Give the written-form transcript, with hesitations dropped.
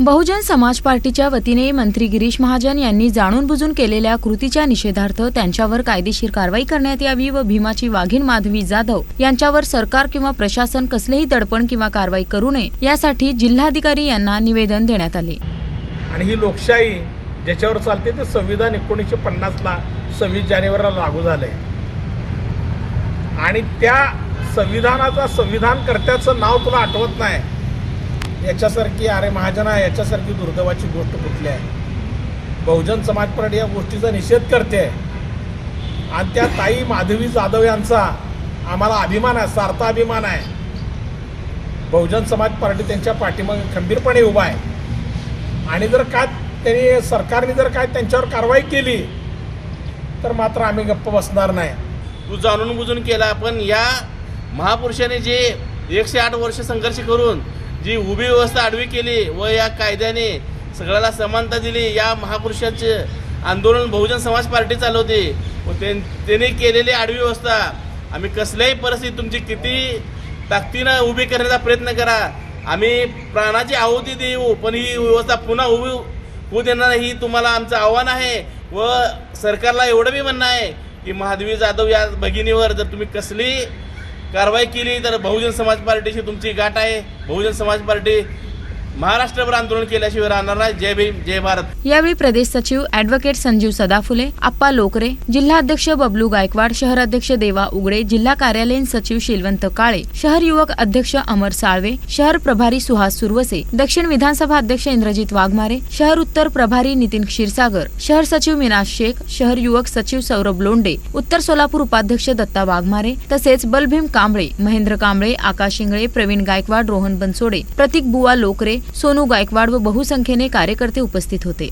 बहुजन समाज पार्टीच्या वतीने मंत्री गिरीश महाजन यांनी जाणून बुजून केलेल्या कृतीच्या निषेधार्थ त्यांच्यावर कायदेशीर कारवाई करण्यात यावी व भीमाची वाघीण माधवी जाधव यांच्यावर सरकार किंवा प्रशासन कसलेही दडपण किंवा कारवाई करू नये यासाठी जिल्हाधिकारी यांना निवेदन देण्यात आले। आणि ही लोकशाही ज्याच्यावर चालते ते संविधान 1950 ला 26 जानेवारीला लागू झाले आणि त्या संविधानाचा संविधानकर्त्याचं नाव तुला आठवत नाही याच्यासारखी अरे महाजना याच्यासारखी दुर्दैवाची गोष्ट कुठली आहे। बहुजन समाज पार्टी या गोष्टीचा निषेध करते आणि त्या ताई माधवी जाधव यांचा आम्हाला अभिमान आहे, सार्थ अभिमान आहे। बहुजन समाज पार्टी त्यांच्या पाठीमागे खंबीरपणे उभा आहे आणि जर काय त्यांनी सरकारने जर काय त्यांच्यावर कारवाई केली तर मात्र आम्ही गप्प बसणार नाही। तू जाणून बुजून केला, पण या महापुरुषाने जे 108 वर्ष संघर्ष करून जी उभी व्यवस्था आडवी केली व या कायद्याने सगळ्याला समानता दिली, या महापुरुषाचे आंदोलन बहुजन समाज पार्टी चालवते व त्यांनी केलेली आडवी व्यवस्था आम्ही कसल्याही परिस्थितीत तुमची किती ताकदीनं उभी करण्याचा प्रयत्न करा, आम्ही प्राणाची आहुती देऊ, पण ही व्यवस्था पुन्हा उभी होऊ देणार नाही, ही तुम्हाला आमचं आव्हान आहे। व सरकारला एवढं बी म्हणणं आहे की माधवी जाधव या भगिनीवर जर तुम्ही कसली कारवाई केली तर बहुजन समाज पार्टीशी तुमची गाठ आहे। बहुजन समाज पार्टी महाराष्ट्रभर आंदोलन केल्याशिवाय राहणार नाही। जय भीम, जय भारत। यावेळी प्रदेश सचिव ॲडव्होकेट संजीव सदाफुले, आप्पा लोकरे, जिल्हा अध्यक्ष बबलू गायकवाड, शहर अध्यक्ष देवा उगडे, जिल्हा कार्यालयीन सचिव शीलवंत काळे, शहर युवक अध्यक्ष अमर साळवे, शहर प्रभारी सुहास सुरवसे, दक्षिण विधानसभा अध्यक्ष इंद्रजित वाघमारे, शहर उत्तर प्रभारी नितीन क्षीरसागर, शहर सचिव मिनाज शेख, शहर युवक सचिव सौरभ लोंढे, उत्तर सोलापूर उपाध्यक्ष दत्ता वाघमारे तसेच बलभीम कांबळे, महेंद्र कांबळे, आकाश इंगळे, प्रवीण गायकवाड, रोहन बनसोडे, प्रतीक बुवा लोकरे, सोनू गायकवाड व बहुसंख्येने कार्यकर्ते उपस्थित होते।